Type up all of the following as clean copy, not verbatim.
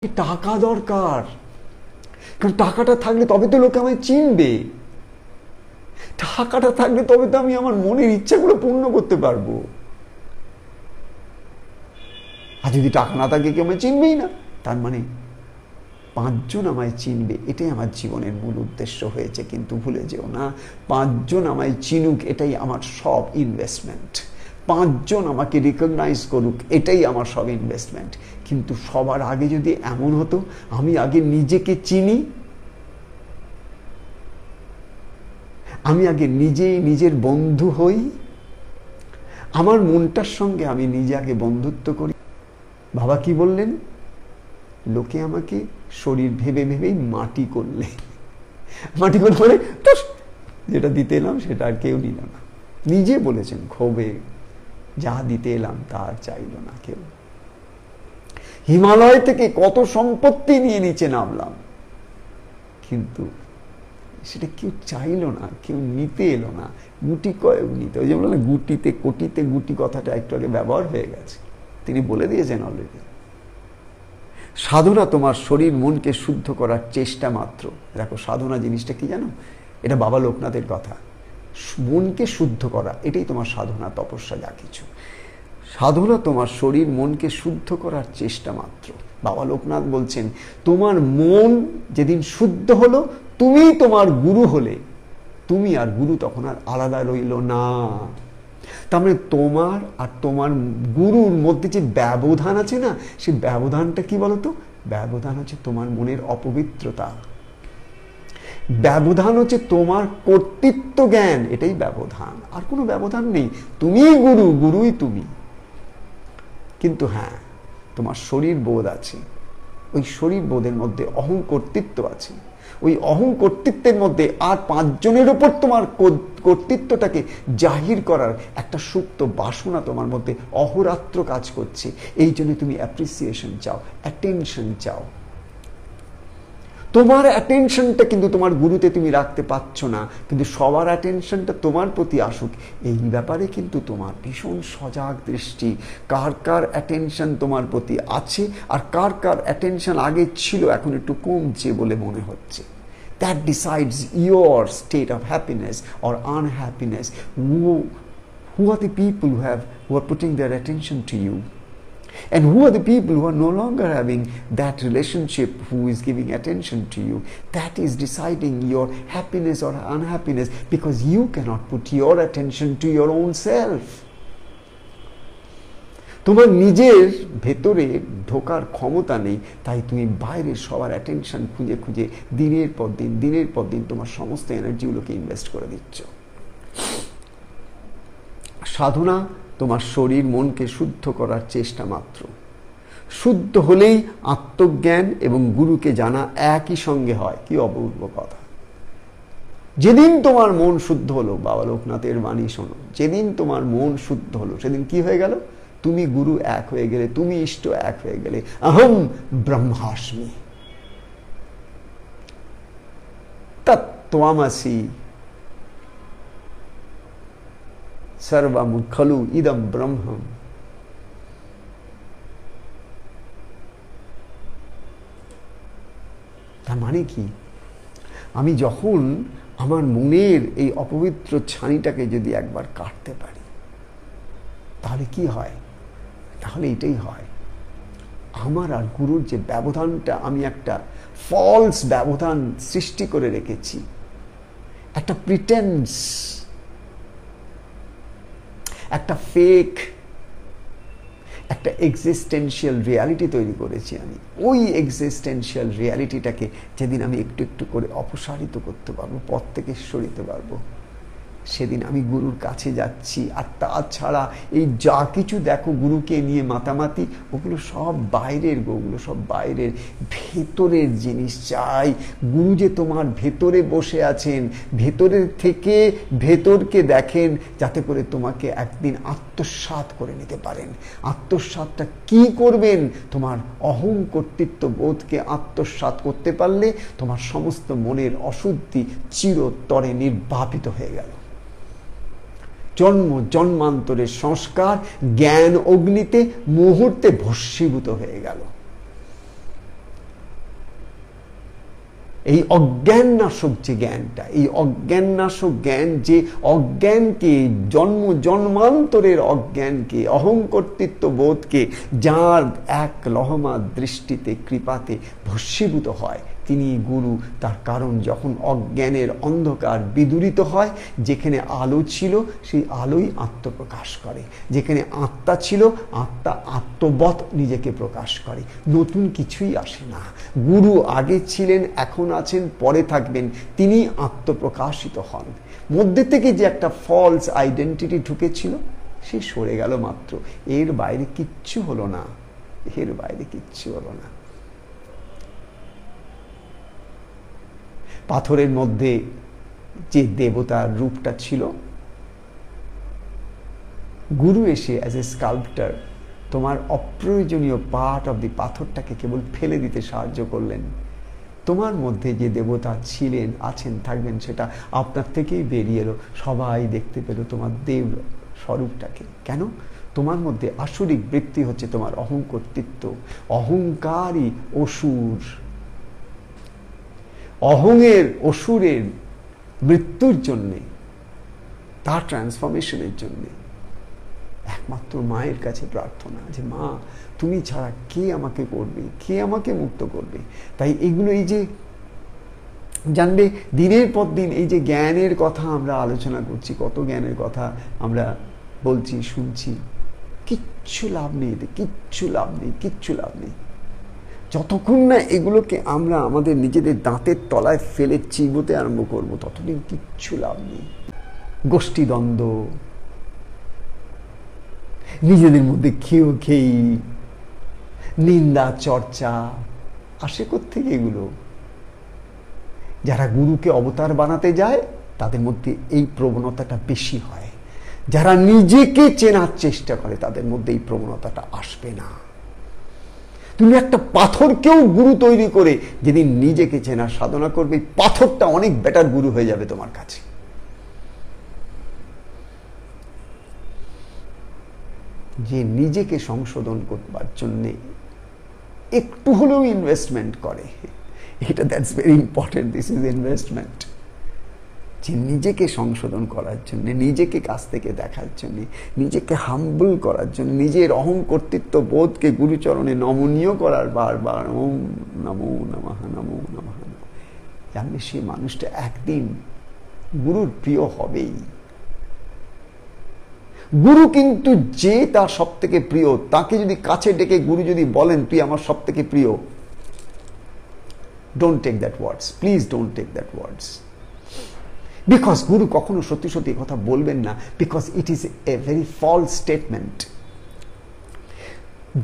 টাকা দরকার, কারণ টাকাটা থাকলে তবে তো লোকে আমায় চিনবে। টাকাটা থাকলে তবে তো আমি আমার মনের ইচ্ছাগুলো পূর্ণ করতে পারবো। আর যদি টাকা না থাকে কেউ আমায় চিনবেই না, তার মানে 5 জন আমায় চিনবে, এটাই আমার জীবনের মূল উদ্দেশ্য হয়েছে। কিন্তু ভুলে যেও না, 5 জন আমায় চিনুক এটাই আমার সব ইনভেস্টমেন্ট। 5 জন আমাকে রিকগনাইজ করুক এটাই আমার সব ইনভেস্টমেন্ট। কিন্তু সবার আগে যদি এমন হতো আমি আগে নিজেকে চিনি, আমি আগে নিজেই নিজের বন্ধু হই, আমার মনটার সঙ্গে আমি নিজে আগে বন্ধুত্ব করি। বাবা কি বললেন? লোকে আমাকে শরীর ভেবে ভেবেই মাটি করলে, মাটি করলে বলে তো যেটা দিতে এলাম সেটা আর কেউ নিল না। নিজে বলেছেন ক্ষোভে, যা দিতে এলাম তা আর চাইল না কেউ। হিমালয় থেকে কত সম্পত্তি নিয়ে নিচে নামলাম, কিন্তু সেটা কেউ চাইল না, কেউ নিতে এলো না। গুটি কয়েক নিতে, ওই যে বললাম গুটিতে কোটিতে গুটি কথাটা একটু আগে ব্যবহার হয়ে গেছে, তিনি বলে দিয়েছেন অলরেডি। সাধনা তোমার শরীর মনকে শুদ্ধ করার চেষ্টা মাত্র। দেখো সাধনা জিনিসটা কি জানো? এটা বাবা লোকনাথের কথা। মনকে শুদ্ধ করা এটাই তোমার সাধনা, তপস্যা, যা কিছু। সাধনা তোমার শরীর মনকে শুদ্ধ করার চেষ্টা মাত্র। বাবা লোকনাথ বলছেন তোমার মন যেদিন শুদ্ধ হলো তুমি তোমার গুরু হলে, তুমি আর গুরু তখন আর আলাদা রইল না। তার মানে তোমার আর তোমার গুরুর মধ্যে যে ব্যবধান আছে না, সেই ব্যবধানটা কি বলতো? ব্যবধান হচ্ছে তোমার মনের অপবিত্রতা, ব্যবধান হচ্ছে তোমার কর্তৃত্ব জ্ঞান, এটাই ব্যবধান, আর কোনো ব্যবধান নেই। তুমিই গুরু, গুরুই তুমি। কিন্তু হ্যাঁ, তোমার শরীর বোধ আছে, ওই শরীর বোধের মধ্যে অহং কর্তৃত্ব আছে। ওই অহং কর্তৃত্বের মধ্যে আর 5 জনের ওপর তোমার কর্তৃত্বটাকে জাহির করার একটা সুপ্ত বাসনা তোমার মধ্যে অহোরাত্র কাজ করছে। এই জন্য তুমি অ্যাপ্রিসিয়েশন চাও, অ্যাটেনশন চাও। তোমার অ্যাটেনশনটা কিন্তু তোমার গুরুতে তুমি রাখতে পারছো না, কিন্তু সবার অ্যাটেনশনটা তোমার প্রতি আসুক এই ব্যাপারে কিন্তু তোমার ভীষণ সজাগ দৃষ্টি। কার কার অ্যাটেনশন তোমার প্রতি আছে আর কার কার অ্যাটেনশন আগে ছিল এখন একটু কমছে বলে মনে হচ্ছে। That decides your state of happiness or unhappiness. Who are the people who are putting their attention to you? And who are the people who are no longer having that relationship, who is giving attention to you? That is deciding your happiness or unhappiness, because you cannot put your attention to your own self. তোমার নিজের ভেতরে ঢোকার ক্ষমতা নেই, তাই তুমি বাইরের সবার অ্যাটেনশন খুঁজে খুঁজে দিনের পর দিন তোমার সমস্ত এনার্জিগুলোকে ইনভেস্ট করে দিচ্ছ। সাধনা তোমার শরীর মনকে শুদ্ধ করার চেষ্টা মাত্র। শুদ্ধ হলেই আত্মজ্ঞান এবং গুরুকে জানা একই সঙ্গে হয়। কি অপূর্ব কথা! যেদিন তোমার মন শুদ্ধ হলো, বাবা লোকনাথের বাণী শোনো, যেদিন তোমার মন শুদ্ধ হলো সেদিন কি হয়ে গেল? তুমি গুরু এক হয়ে গেলে, তুমি ইষ্ট এক হয়ে গেলে। অহম ব্রহ্মাস্মি তত্ত্বমসি সর্বম খলু ইদম ব্রহ্মম। তার মানে কি? আমি যখন আমার মনের এই অপবিত্র ছানিটাকে যদি একবার কাটতে পারি, তাহলে কি হয়? তাহলে এটাই হয়, আমার আর গুরুর যে ব্যবধানটা আমি একটা ফলস ব্যবধান সৃষ্টি করে রেখেছি, একটা প্রিটেন্স, একটা ফেক, একটা এক্সিস্টেন্সিয়াল রিয়ালিটি তৈরি করেছি আমি। ওই এক্সিস্টেন্সিয়াল রিয়ালিটিটাকে যেদিন আমি একটু একটু করে অপসারিত করতে পারবো, পথ থেকে সরিতে পারবো, সেদিন আমি গুরুর কাছে যাচ্ছি। আর তাছাড়া এই যা কিছু দেখো গুরুকে নিয়ে মাতামাতি, ওগুলো সব বাইরের, ওগুলো সব বাইরের। ভেতরের জিনিস চাই। গুরু যে তোমার ভেতরে বসে আছেন, ভেতরের থেকে ভেতরকে দেখেন, যাতে করে তোমাকে একদিন আত্মসাৎ করে নিতে পারেন। আত্মসাৎটা কি করবেন? তোমার অহং কর্তৃত্ব বোধকে আত্মসাৎ করতে পারলে তোমার সমস্ত মনের অশুদ্ধি চিরতরে নির্বাপিত হয়ে গেল। জন্ম জন্মান্তরের সংস্কার জ্ঞান অগ্নিতে মুহূর্তে ভস্মীভূত হয়ে গেল। এই অজ্ঞাননাশক যে জ্ঞানটা, এই অজ্ঞাননাশক জ্ঞান যে অজ্ঞানকে, জন্ম জন্মান্তরের অজ্ঞানকে, অহংকর্তৃত্ব বোধকে যার এক লহমা দৃষ্টিতে কৃপাতে ভস্মীভূত হয় তিনি গুরু। তার কারণ যখন অজ্ঞানের অন্ধকার বিদূরিত হয়, যেখানে আলো ছিল সেই আলোই আত্মপ্রকাশ করে, যেখানে আত্মা ছিল আত্মা আত্মবৎ নিজেকে প্রকাশ করে, নতুন কিছুই আসে না। গুরু আগে ছিলেন, এখন আছেন, পরে থাকবেন, তিনি আত্মপ্রকাশিত হন। মধ্যে থেকে যে একটা ফলস আইডেন্টিটি ঢুকেছিল সে সরে গেল মাত্র, এর বাইরে কিচ্ছু হলো না, এর বাইরে কিচ্ছু হলো না। পাথরের মধ্যে যে দেবতার রূপটা ছিল, গুরু এসে অ্যাজ এ স্কাল্পটার তোমার অপ্রয়োজনীয় পার্ট অফ দি পাথরটাকে কেবল ফেলে দিতে সাহায্য করলেন। তোমার মধ্যে যে দেবতা ছিলেন, আছেন, থাকবেন সেটা আপনার থেকেই বেরিয়ে এলো, সবাই দেখতে পেল তোমার দেব স্বরূপটাকে। কেন? তোমার মধ্যে আসরিক বৃত্তি হচ্ছে তোমার অহংকর্তৃত্ব, অহংকারী অসুর। অহংয়ের অসুরের মৃত্যুর জন্যে, তার ট্রান্সফরমেশনের জন্যে একমাত্র মায়ের কাছে প্রার্থনা যে মা তুমি ছাড়া কে আমাকে করবে, কে আমাকে মুক্ত করবে। তাই এগুলো, এই যে জানবে দিনের পর দিন এই যে জ্ঞানের কথা আমরা আলোচনা করছি, কত জ্ঞানের কথা আমরা বলছি, শুনছি, কিচ্ছু লাভ নেই এতে, কিচ্ছু লাভ নেই, কিচ্ছু লাভ নেই। যতক্ষণ না এগুলোকে আমরা আমাদের নিজেদের দাঁতের তলায় ফেলে চিবোতে আরম্ভ করবো, ততদিন কিচ্ছু লাভ নেই। গোষ্ঠীদ্বন্দ্ব, নিজেদের মধ্যে খেয়েই নিন্দা চর্চা আসে কোত্থেকে এগুলো? যারা গুরুকে অবতার বানাতে যায় তাদের মধ্যে এই প্রবণতাটা বেশি হয়। যারা নিজেকে চেনার চেষ্টা করে তাদের মধ্যে এই প্রবণতাটা আসবে না। তুমি একটা পাথরকেও গুরু তৈরি করে যেদিন নিজেকে চেনার সাধনা করবে, পাথরটা অনেক বেটার গুরু হয়ে যাবে তোমার কাছে। যে নিজেকে সংশোধন করবার জন্য একটু হলেও ইনভেস্টমেন্ট করে, এটা that's very important, this is investment. যে নিজেকে সংশোধন করার জন্য, নিজেকে কাছ থেকে দেখার জন্য, নিজেকে হাম্বল করার জন্য, নিজের অহংকর্তৃত্ব বোধকে গুরুচরণে নমনীয় করার, বারবার ওম নমো নমঃ নমো নমঃ, জানলে সেই মানুষটা একদিন গুরুর প্রিয় হবেই। গুরু কিন্তু যে তার সব থেকে প্রিয়, তাকে যদি কাছে ডেকে গুরু যদি বলেন তুই আমার সব থেকে প্রিয়, don't take that words, please don't take that words. Because গুরু কখনো সত্যি সত্যি কথা বলবেন না, because it is a very false statement.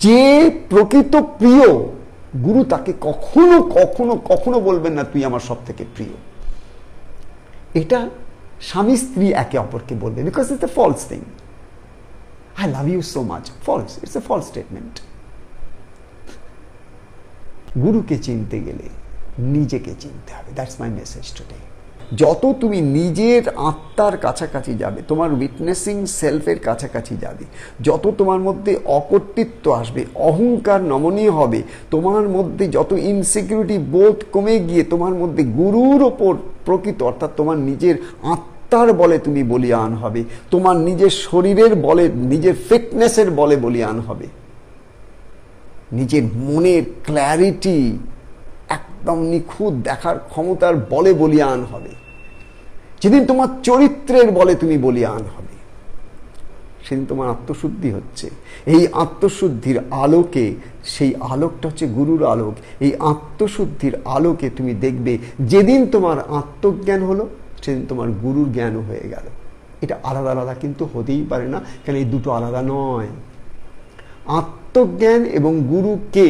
যে প্রকৃত প্রিয় গুরু তাকে কখনো কখনো কখনো বলবেন না তুই আমার সব থেকে প্রিয়। এটা স্বামী স্ত্রী একে অপরকে বলবে, because it's a false thing. I love you so much. False. It's a false statement. গুরুকে চিনতে গেলে নিজেকে চিনতে হবে। That's my message today. যত তুমি নিজের আত্মার কাছাকাছি যাবে, তোমার উইটনেসিং সেলফের কাছাকাছি যাবে, যত তোমার মধ্যে অকর্তৃত্ব আসবে, অহংকার নমনীয় হবে, তোমার মধ্যে যত ইনসিকিউরিটি বোধ কমে গিয়ে তোমার মধ্যে গুরুর ওপর প্রকৃত অর্থাৎ তোমার নিজের আত্মার বলে তুমি বলিয়ান হবে, তোমার নিজের শরীরের বলে, নিজের ফিটনেসের বলে বলিয়ান হবে, নিজের মনের ক্ল্যারিটি একদম নিখুঁত দেখার ক্ষমতার বলে বলিয়ান হবে, যেদিন তোমার চরিত্রের বলে তুমি বলিয়ান হবে, সেদিন তোমার আত্মশুদ্ধি হচ্ছে। এই আত্মশুদ্ধির আলোকে, সেই আলোকটা হচ্ছে গুরুর আলোক, এই আত্মশুদ্ধির আলোকে তুমি দেখবে যেদিন তোমার আত্মজ্ঞান হলো সেদিন তোমার গুরুর জ্ঞানও হয়ে গেল। এটা আলাদা আলাদা কিন্তু হতেই পারে না, কেন এই দুটো আলাদা নয়। আত্মজ্ঞান এবং গুরু কে,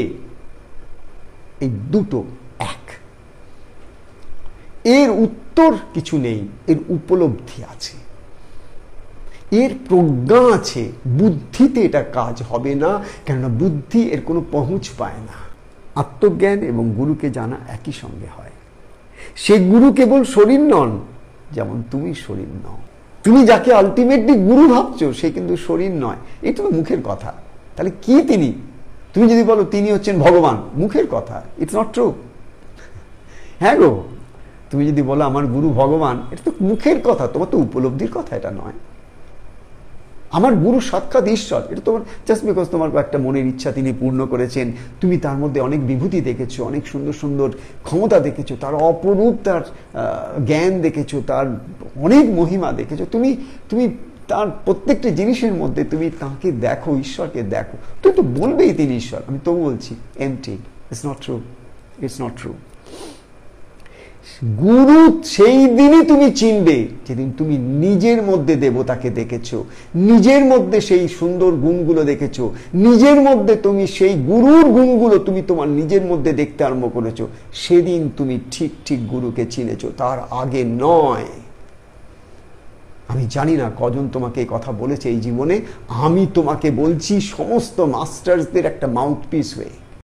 এই দুটো এক। এর উত্তর কিছু নেই, এর উপলব্ধি আছে, এর প্রজ্ঞা আছে। বুদ্ধিতে এটা কাজ হবে না, কেননা বুদ্ধি এর কোনো পৌঁছ পায় না। আত্মজ্ঞান এবং গুরুকে জানা একই সঙ্গে হয়। সে গুরু কেবল শরীর নন, যেমন তুমি শরীর নও। তুমি যাকে আলটিমেটলি গুরু ভাবছো সে কিন্তু শরীর নয়, এটা তো মুখের কথা। তাহলে কি তিনি? তুমি যদি বলো তিনি হচ্ছেন ভগবান, মুখের কথা, ইটস নট ট্রু। হ্যাঁ গো, তুমি যদি বলো আমার গুরু ভগবান, এটা তো মুখের কথা, তোমার তো উপলব্ধির কথা এটা নয়। আমার গুরু সাক্ষাৎ ঈশ্বর, এটা তোমার জাস্ট বিকজ তোমার একটা মনের ইচ্ছা তিনি পূর্ণ করেছেন, তুমি তার মধ্যে অনেক বিভূতি দেখেছো, অনেক সুন্দর সুন্দর ক্ষমতা দেখেছো, তার অপরূপ তার জ্ঞান দেখেছো, তার অনেক মহিমা দেখেছো, তুমি তুমি তার প্রত্যেকটা জিনিসের মধ্যে তুমি তাকে দেখো, ঈশ্বরকে দেখো, তুমি তো বলবেই তিনি ঈশ্বর। আমি তো বলছি এমটি, it's not true, it's not true. গুরু সেই দিনই তুমি চিনবে যেদিন তুমি নিজের মধ্যে দেবতাকে দেখেছো, নিজের মধ্যে সেই সুন্দর গুণগুলো দেখেছো, নিজের মধ্যে তুমি সেই গুরুর গুণগুলো তুমি তোমার নিজের মধ্যে দেখতে আরম্ভ করেছো, সেদিন তুমি ঠিক ঠিক গুরুকে চিনেছো, তার আগে নয়। আমি জানি না কজন তোমাকে এই কথা বলেছে এই জীবনে, আমি তোমাকে বলছি সমস্ত মাস্টার্সদের একটা মাউথপিস হয়ে।